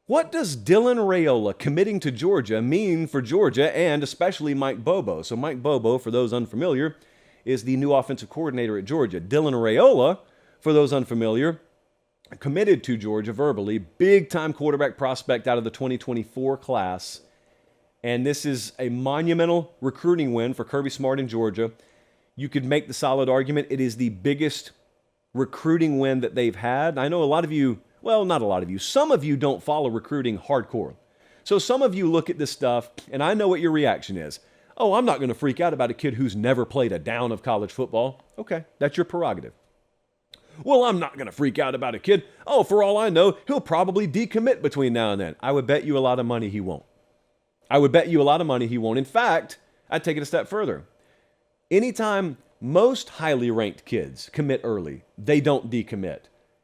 What does Dylan Raiola committing to Georgia mean for Georgia and especially Mike Bobo? So Mike Bobo, for those unfamiliar, is the new offensive coordinator at Georgia. Dylan Raiola, for those unfamiliar, committed to Georgia verbally, big-time quarterback prospect out of the 2024 class. And this is a monumental recruiting win for Kirby Smart in Georgia. You could make the solid argument it is the biggest recruiting win that they've had. I know a lot of you, well, not a lot of you, some of you don't follow recruiting hardcore. So some of you look at this stuff, and I know what your reaction is. Oh, I'm not going to freak out about a kid who's never played a down of college football. Okay, that's your prerogative. Well, I'm not going to freak out about a kid. Oh, for all I know, he'll probably decommit between now and then. I would bet you a lot of money he won't. I would bet you a lot of money he won't. In fact, I'd take it a step further. Anytime most highly ranked kids commit early, they don't decommit.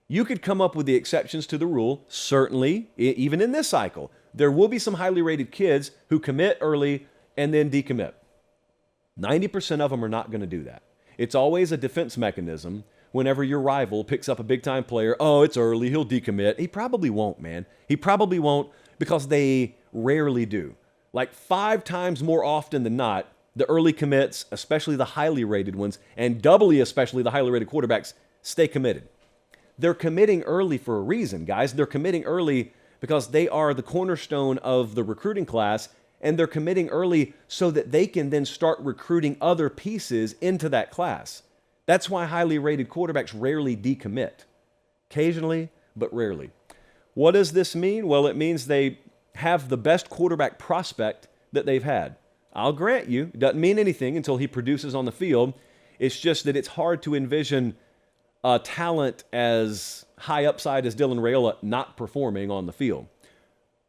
You could come up with the exceptions to the rule. Certainly, even in this cycle, there will be some highly rated kids who commit early and then decommit. 90% of them are not going to do that. It's always a defense mechanism. Whenever your rival picks up a big-time player, oh, it's early, he'll decommit. He probably won't, man. He probably won't because they rarely do. Like 5 times more often than not, the early commits, especially the highly rated ones, and doubly especially the highly rated quarterbacks, stay committed. They're committing early for a reason, guys. They're committing early because they are the cornerstone of the recruiting class, and they're committing early so that they can then start recruiting other pieces into that class. That's why highly rated quarterbacks rarely decommit. Occasionally, but rarely. What does this mean? Well, it means they have the best quarterback prospect that they've had. I'll grant you, it doesn't mean anything until he produces on the field. It's just that it's hard to envision a talent as high upside as Dylan Raiola not performing on the field.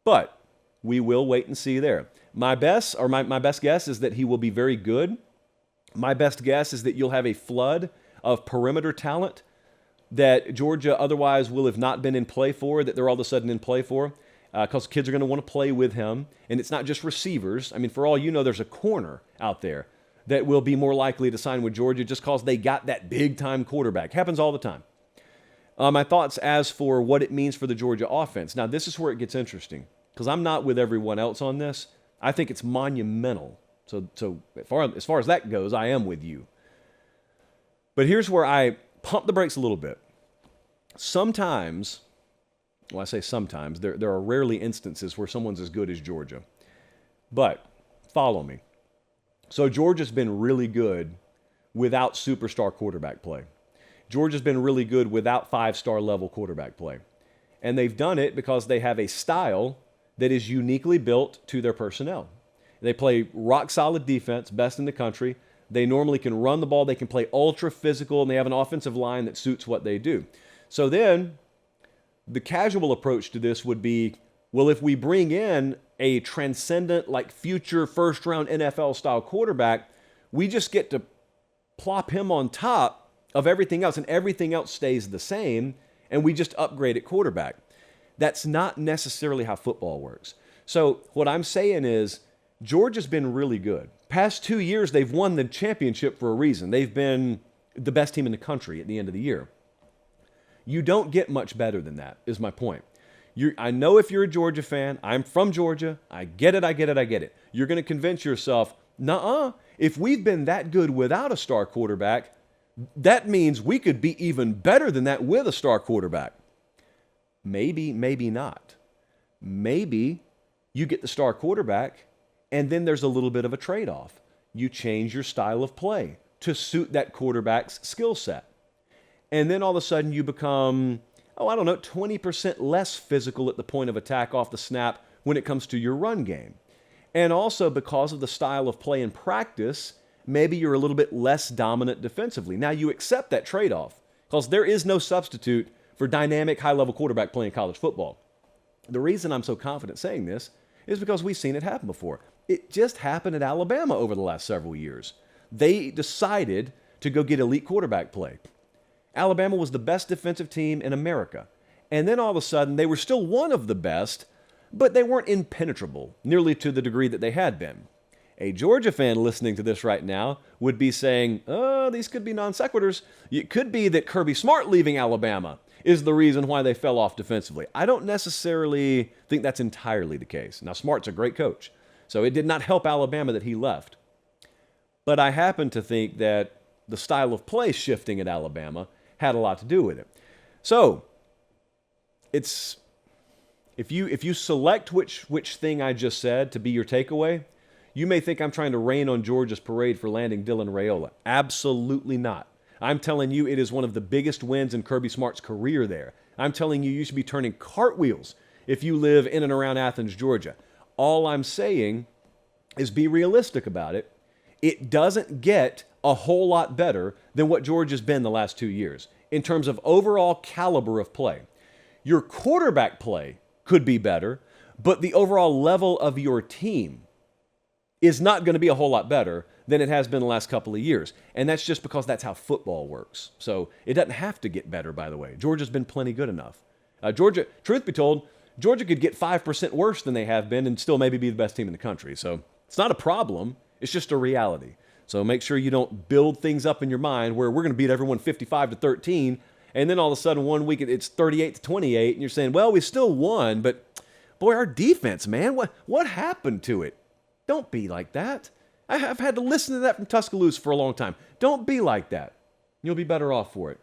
But we will wait and see there. My best guess is that he will be very good. My best guess is that you'll have a flood of perimeter talent that Georgia otherwise will have not been in play for, that they're all of a sudden in play for, because kids are going to want to play with him. And it's not just receivers. I mean, for all you know, there's a corner out there that will be more likely to sign with Georgia just because they got that big-time quarterback. Happens all the time. My thoughts as for what it means for the Georgia offense. Now, this is where it gets interesting, because I'm not with everyone else on this. I think it's monumental. So as far as that goes, I am with you. But here's where I pump the brakes a little bit. Sometimes, well, I say sometimes, there are rarely instances where someone's as good as Georgia. But follow me. So Georgia's been really good without superstar quarterback play. Georgia's been really good without 5-star level quarterback play. And they've done it because they have a style that is uniquely built to their personnel. They play rock-solid defense, best in the country. They normally can run the ball. They can play ultra-physical, and they have an offensive line that suits what they do. So then the casual approach to this would be, well, if we bring in a transcendent, like future first-round NFL-style quarterback, we just get to plop him on top of everything else, and everything else stays the same, and we just upgrade at quarterback. That's not necessarily how football works. So what I'm saying is, Georgia's been really good. Past 2 years, they've won the championship for a reason. They've been the best team in the country at the end of the year. You don't get much better than that, is my point. I know if you're a Georgia fan, I'm from Georgia, I get it. You're going to convince yourself, nuh-uh, if we've been that good without a star quarterback, that means we could be even better than that with a star quarterback. Maybe, maybe not. Maybe you get the star quarterback, and then there's a little bit of a trade-off. You change your style of play to suit that quarterback's skill set. And then all of a sudden you become, 20% less physical at the point of attack off the snap when it comes to your run game. And also because of the style of play in practice, maybe you're a little bit less dominant defensively. Now you accept that trade-off because there is no substitute for dynamic high-level quarterback play in college football. The reason I'm so confident saying this is because we've seen it happen before. It just happened at Alabama over the last several years. They decided to go get elite quarterback play. Alabama was the best defensive team in America. And then all of a sudden, they were still one of the best, but they weren't impenetrable, nearly to the degree that they had been. A Georgia fan listening to this right now would be saying, these could be non sequiturs. It could be that Kirby Smart leaving Alabama is the reason why they fell off defensively. I don't necessarily think that's entirely the case. Now, Smart's a great coach, so it did not help Alabama that he left. But I happen to think that the style of play shifting at Alabama had a lot to do with it. So, it's if you select which thing I just said to be your takeaway, you may think I'm trying to rain on Georgia's parade for landing Dylan Raiola. Absolutely not. I'm telling you it is one of the biggest wins in Kirby Smart's career there. I'm telling you you should be turning cartwheels if you live in and around Athens, Georgia. All I'm saying is be realistic about it. It doesn't get a whole lot better than what Georgia's been the last 2 years in terms of overall caliber of play. Your quarterback play could be better, but the overall level of your team is not going to be a whole lot better than it has been the last couple of years. And that's just because that's how football works. So it doesn't have to get better, by the way. Georgia's been plenty good enough. Georgia, truth be told, Georgia could get 5% worse than they have been and still maybe be the best team in the country. So it's not a problem. It's just a reality. So make sure you don't build things up in your mind where we're going to beat everyone 55-13, and then all of a sudden one week it's 38-28, and you're saying, well, we still won, but boy, our defense, man, what happened to it? Don't be like that. I've had to listen to that from Tuscaloosa for a long time. Don't be like that. You'll be better off for it.